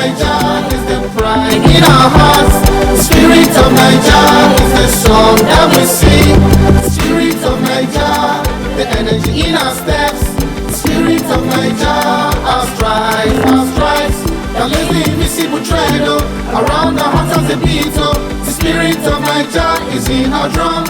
Niger is the pride in our hearts. The spirit of Niger is the song that we sing. The spirit of Niger, the energy in our steps. The spirit of Niger, our strides. Can lift the invisible thread around the heart of the beat. The spirit of Niger is in our drum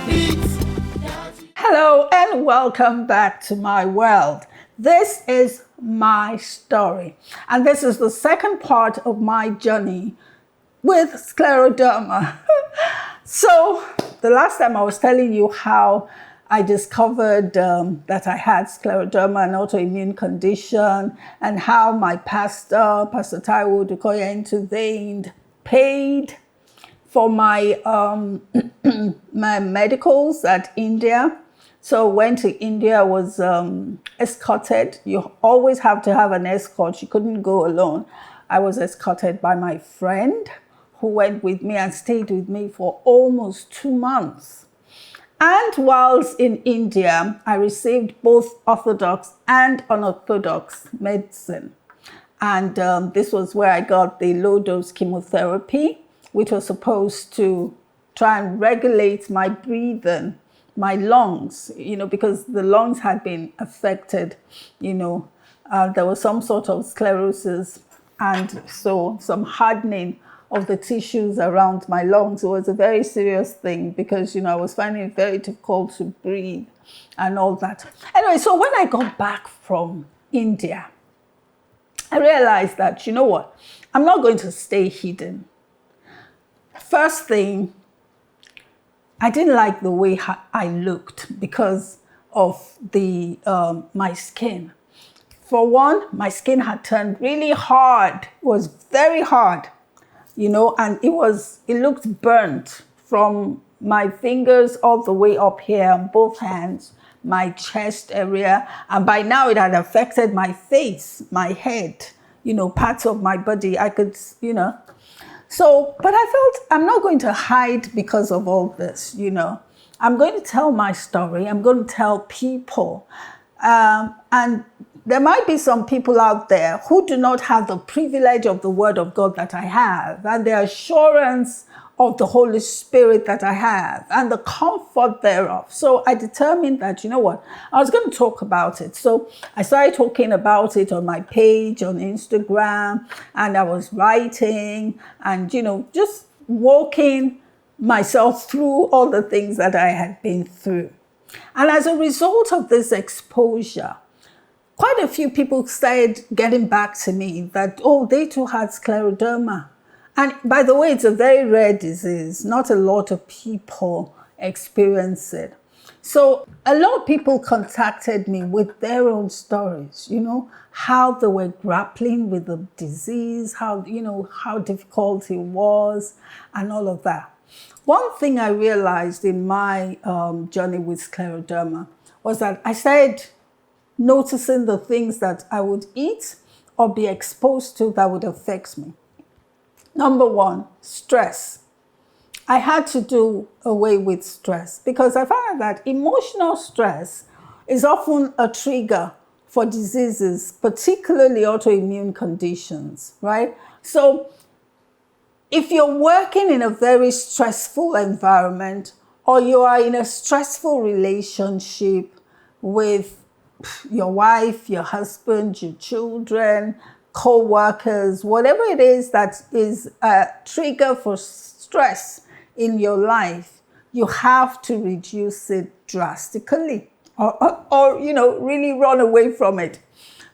beat. Hello and welcome back to my world. This is my story, and this is the second part of my journey with scleroderma. So the last time I was telling you how I discovered that I had scleroderma, an autoimmune condition, and how my pastor, Pastor Taiwo Dukoya, intervened, paid for my my medicals at India. So went to India, was escorted. You always have to have an escort. You couldn't go alone. I was escorted by my friend who went with me and stayed with me for almost 2 months. And whilst in India, I received both orthodox and unorthodox medicine. And this was where I got the low-dose chemotherapy, which was supposed to try and regulate my breathing, my lungs, because the lungs had been affected, there was some sort of sclerosis and so some hardening of the tissues around my lungs. It was a very serious thing because, I was finding it very difficult to breathe and all that. Anyway, so when I got back from India, I realized that, I'm not going to stay hidden. First thing, I didn't like the way I looked because of the my skin. For one, my skin had turned really hard. It was very hard, and it looked burnt from my fingers all the way up here on both hands, my chest area, and by now it had affected my face, my head, parts of my body. I could, So, but I felt I'm not going to hide because of all this, I'm going to tell my story. I'm going to tell people. And there might be some people out there who do not have the privilege of the word of God that I have, and the assurance of the Holy Spirit that I have, and the comfort thereof. So I determined that, I was going to talk about it. So I started talking about it on my page, on Instagram, and I was writing and, just walking myself through all the things that I had been through. And as a result of this exposure, quite a few people started getting back to me that, they too had scleroderma. And by the way, it's a very rare disease. Not a lot of people experience it. So a lot of people contacted me with their own stories, how they were grappling with the disease, how difficult it was and all of that. One thing I realized in my journey with scleroderma was that I started noticing the things that I would eat or be exposed to that would affect me. Number one, stress. I had to do away with stress because I found that emotional stress is often a trigger for diseases, particularly autoimmune conditions, right? So if you're working in a very stressful environment or you are in a stressful relationship with your wife, your husband, your children, co-workers, whatever it is that is a trigger for stress in your life, you have to reduce it drastically or really run away from it.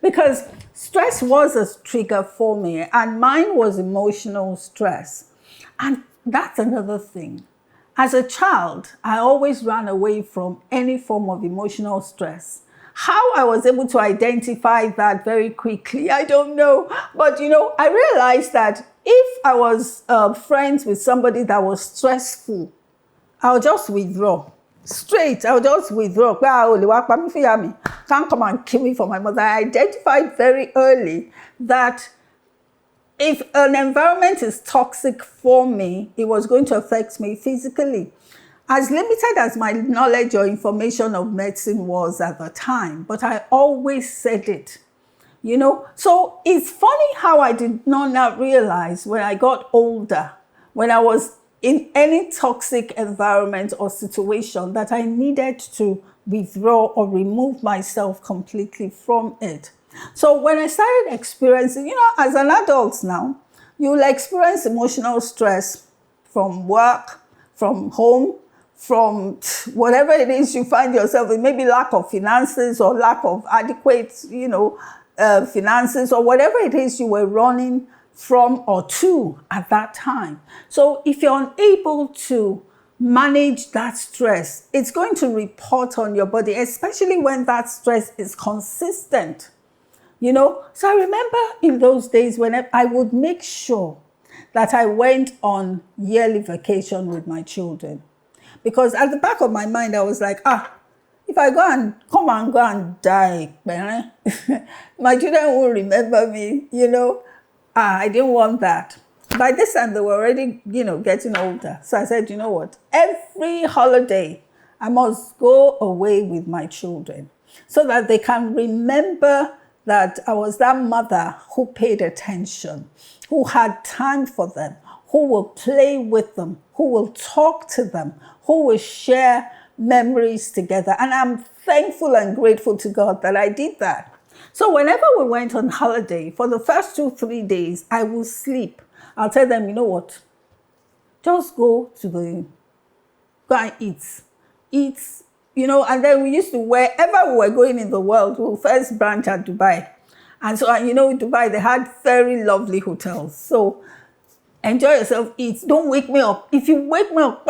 Because stress was a trigger for me, and mine was emotional stress. And that's another thing. As a child, I always ran away from any form of emotional stress. How I was able to identify that very quickly, I don't know. But, I realized that if I was friends with somebody that was stressful, I'll just withdraw. Straight, I'll just withdraw. Can't come and kill me for my mother. I identified very early that if an environment is toxic for me, it was going to affect me physically. As limited as my knowledge or information of medicine was at the time, but I always said it So it's funny how I did not realize when I got older, when I was in any toxic environment or situation, that I needed to withdraw or remove myself completely from it. So when I started experiencing, as an adult now, you will experience emotional stress from work, from home, from whatever it is you find yourself in, maybe lack of finances or lack of adequate, finances, or whatever it is you were running from or to at that time. So if you're unable to manage that stress, it's going to report on your body, especially when that stress is consistent. So I remember in those days when I would make sure that I went on yearly vacation with my children. Because at the back of my mind, I was like, if I go and die, my children won't remember me, I didn't want that. By this time, they were already, getting older. So I said, you know what? Every holiday, I must go away with my children so that they can remember that I was that mother who paid attention, who had time for them, who will play with them, who will talk to them, who will share memories together. And I'm thankful and grateful to God that I did that. So whenever we went on holiday, for the first 2-3 days, I will sleep. I'll tell them, you know what? Just go and eat, and then we used to, wherever we were going in the world, we'll first branch at Dubai. And so, in Dubai, they had very lovely hotels. So enjoy yourself, eat. Don't wake me up. If you wake me up,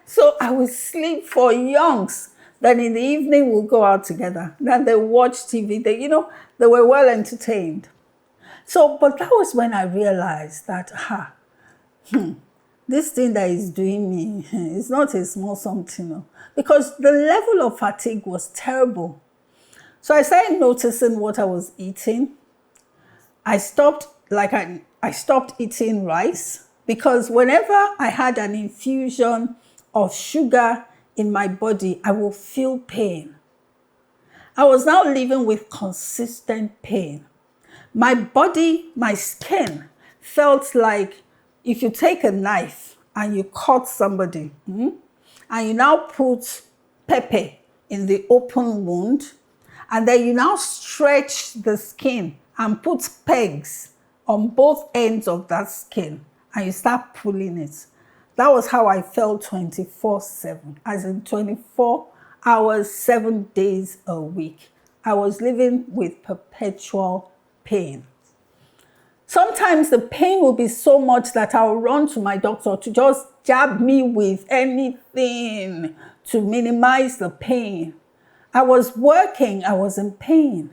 so I will sleep for yonks. Then in the evening, we'll go out together. Then they watch TV. They were well entertained. So, but that was when I realized that, this thing that is doing me is not a small something, because the level of fatigue was terrible. So I started noticing what I was eating. I stopped eating rice, because whenever I had an infusion of sugar in my body, I will feel pain. I was now living with consistent pain. My body, my skin felt like if you take a knife and you cut somebody, and you now put pepper in the open wound, and then you now stretch the skin and put pegs on both ends of that skin, and you start pulling it. That was how I felt 24/7, as in 24 hours, 7 days a week. I was living with perpetual pain. Sometimes the pain will be so much that I'll run to my doctor to just jab me with anything to minimize the pain. I was working, I was in pain.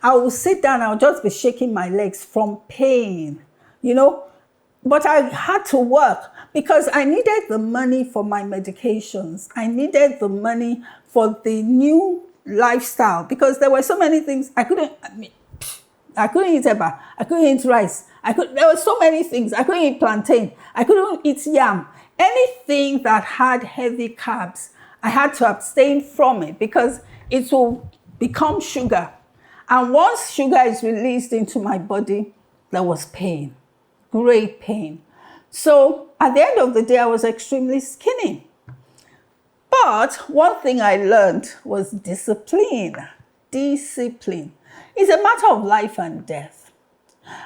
I will sit down, I'll just be shaking my legs from pain, But I had to work because I needed the money for my medications. I needed the money for the new lifestyle, because there were so many things I couldn't eat eba. I couldn't eat rice. There were so many things. I couldn't eat plantain. I couldn't eat yam. Anything that had heavy carbs, I had to abstain from it because it will become sugar. And once sugar is released into my body, there was pain, great pain. So at the end of the day, I was extremely skinny. But one thing I learned was discipline. Discipline. It's a matter of life and death.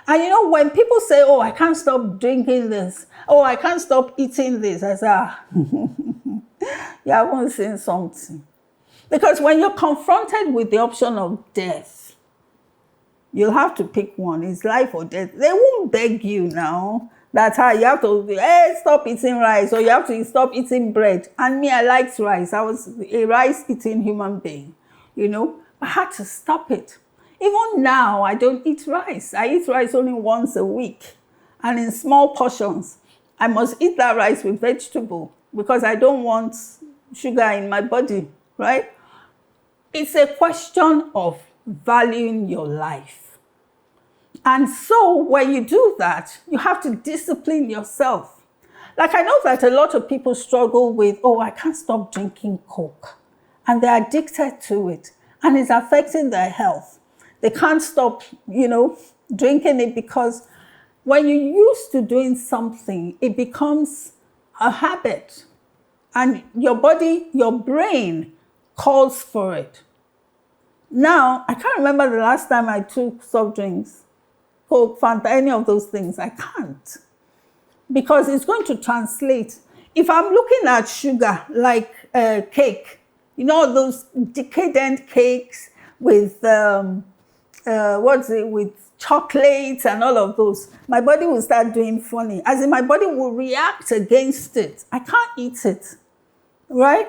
And when people say, oh, I can't stop drinking this, oh, I can't stop eating this, I say, you haven't seen something. Because when you're confronted with the option of death, you'll have to pick one. It's life or death. They won't beg you now that you have to stop eating rice, or you have to stop eating bread. And me, I liked rice. I was a rice-eating human being, I had to stop it. Even now, I don't eat rice. I eat rice only once a week, and in small portions. I must eat that rice with vegetable because I don't want sugar in my body, right? It's a question of valuing your life. And so when you do that, you have to discipline yourself. Like, I know that a lot of people struggle with, oh, I can't stop drinking Coke. And they're addicted to it. And it's affecting their health. They can't stop, drinking it, because when you're used to doing something, it becomes a habit. And your body, your brain calls for it. Now, I can't remember the last time I took soft drinks, Coke, Fanta, any of those things. I can't. Because it's going to translate. If I'm looking at sugar, like cake, those decadent cakes with, with chocolates and all of those, my body will start doing funny. As in, my body will react against it. I can't eat it, right?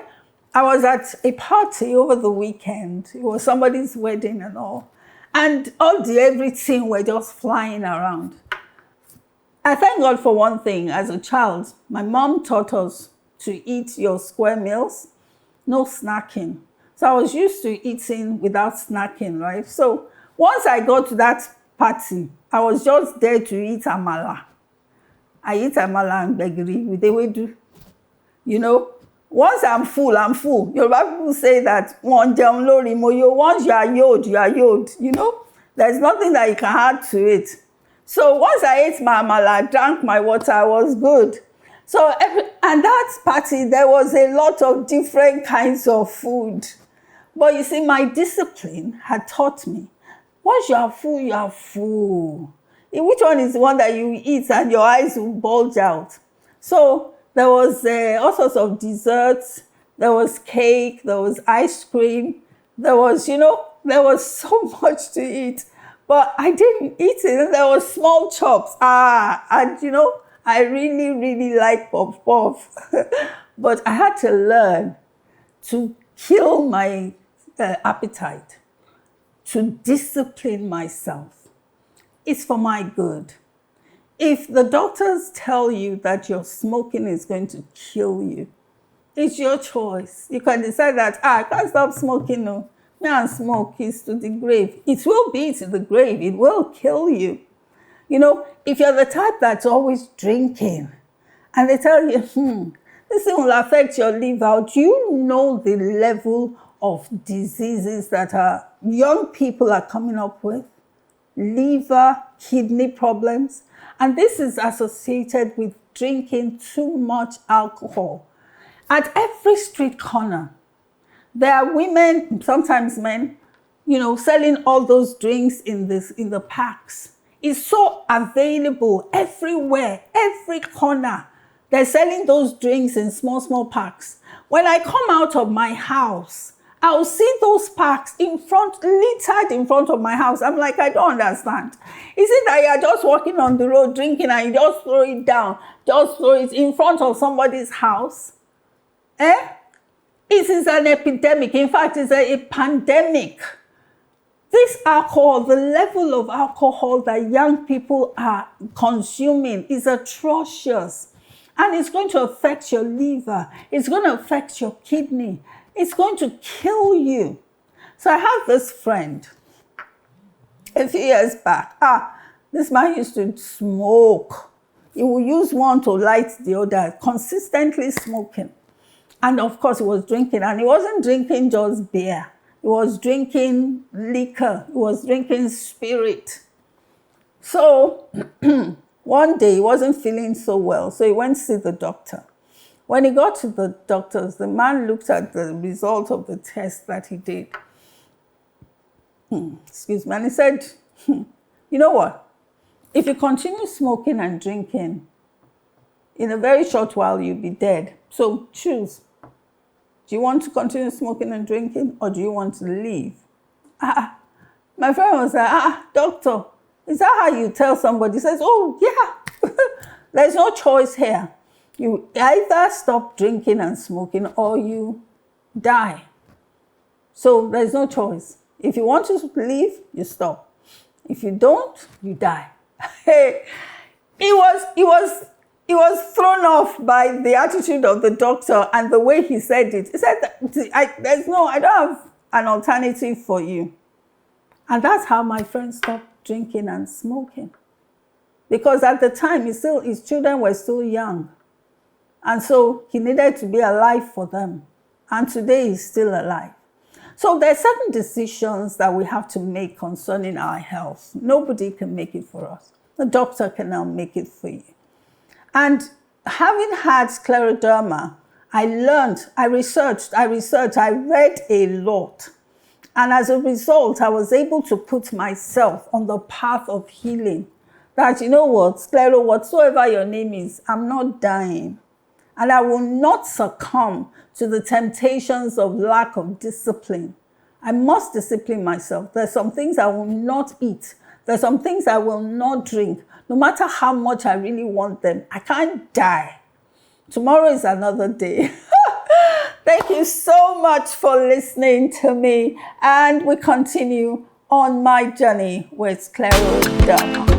I was at a party over the weekend. It was somebody's wedding and all. And all the everything were just flying around. I thank God for one thing. As a child, my mom taught us to eat your square meals, no snacking. So I was used to eating without snacking, right? So once I got to that party, I was just there to eat amala. I eat amala and gbegiri with ewedu. Once I'm full, I'm full. Yoruba people say that once you are yod, you are yod. There's nothing that you can add to it. So once I ate my amala, drank my water, I was good. So and that party, there was a lot of different kinds of food. But you see, my discipline had taught me, once you are full, you are full. Which one is the one that you eat and your eyes will bulge out? So there was all sorts of desserts. There was cake. There was ice cream. There was, there was so much to eat. But I didn't eat it. And there was small chops. And I really, really like puff. But I had to learn to kill my appetite, to discipline myself. It's for my good. If the doctors tell you that your smoking is going to kill you, it's your choice. You can decide that, I can't stop smoking, no. Me and smoke is to the grave. It will be to the grave. It will kill you. If you're the type that's always drinking, and they tell you, this thing will affect your liver, do you know the level of diseases that young people are coming up with? Liver, kidney problems. And this is associated with drinking too much alcohol. At every street corner, there are women, sometimes men, selling all those drinks in the packs. It's so available everywhere, every corner. They're selling those drinks in small packs. When I come out of my house, I'll see those packs littered in front of my house. I'm like, I don't understand. Is it that you're just walking on the road drinking and you just throw it down, just throw it in front of somebody's house? It is an epidemic. In fact, it's a pandemic. This alcohol, the level of alcohol that young people are consuming is atrocious. And it's going to affect your liver. It's going to affect your kidney. It's going to kill you. So I have this friend a few years back. This man used to smoke. He would use one to light the other, consistently smoking. And of course, he was drinking. And he wasn't drinking just beer. He was drinking liquor. He was drinking spirit. So one day, he wasn't feeling so well. So he went to see the doctor. When he got to the doctors, the man looked at the result of the test that he did. Excuse me. And he said, you know what? If you continue smoking and drinking, in a very short while, you'll be dead. So choose. Do you want to continue smoking and drinking, or do you want to leave? My friend was like, doctor, is that how you tell somebody? He says, oh, yeah. There's no choice here. You either stop drinking and smoking or you die. So there's no choice. If you want to leave, you stop. If you don't, you die. He was thrown off by the attitude of the doctor and the way he said it. He said, I don't have an alternative for you. And that's how my friend stopped drinking and smoking. Because at the time, his children were still young. And so he needed to be alive for them. And today he's still alive. So there are certain decisions that we have to make concerning our health. Nobody can make it for us. The doctor cannot make it for you. And having had scleroderma, I learned, I researched, I read a lot. And as a result, I was able to put myself on the path of healing. That, you know what, sclero, whatsoever your name is, I'm not dying. And I will not succumb to the temptations of lack of discipline. I must discipline myself. There's some things I will not eat. There's some things I will not drink. No matter how much I really want them, I can't die. Tomorrow is another day. Thank you so much for listening to me. And we continue on my journey with scleroderma.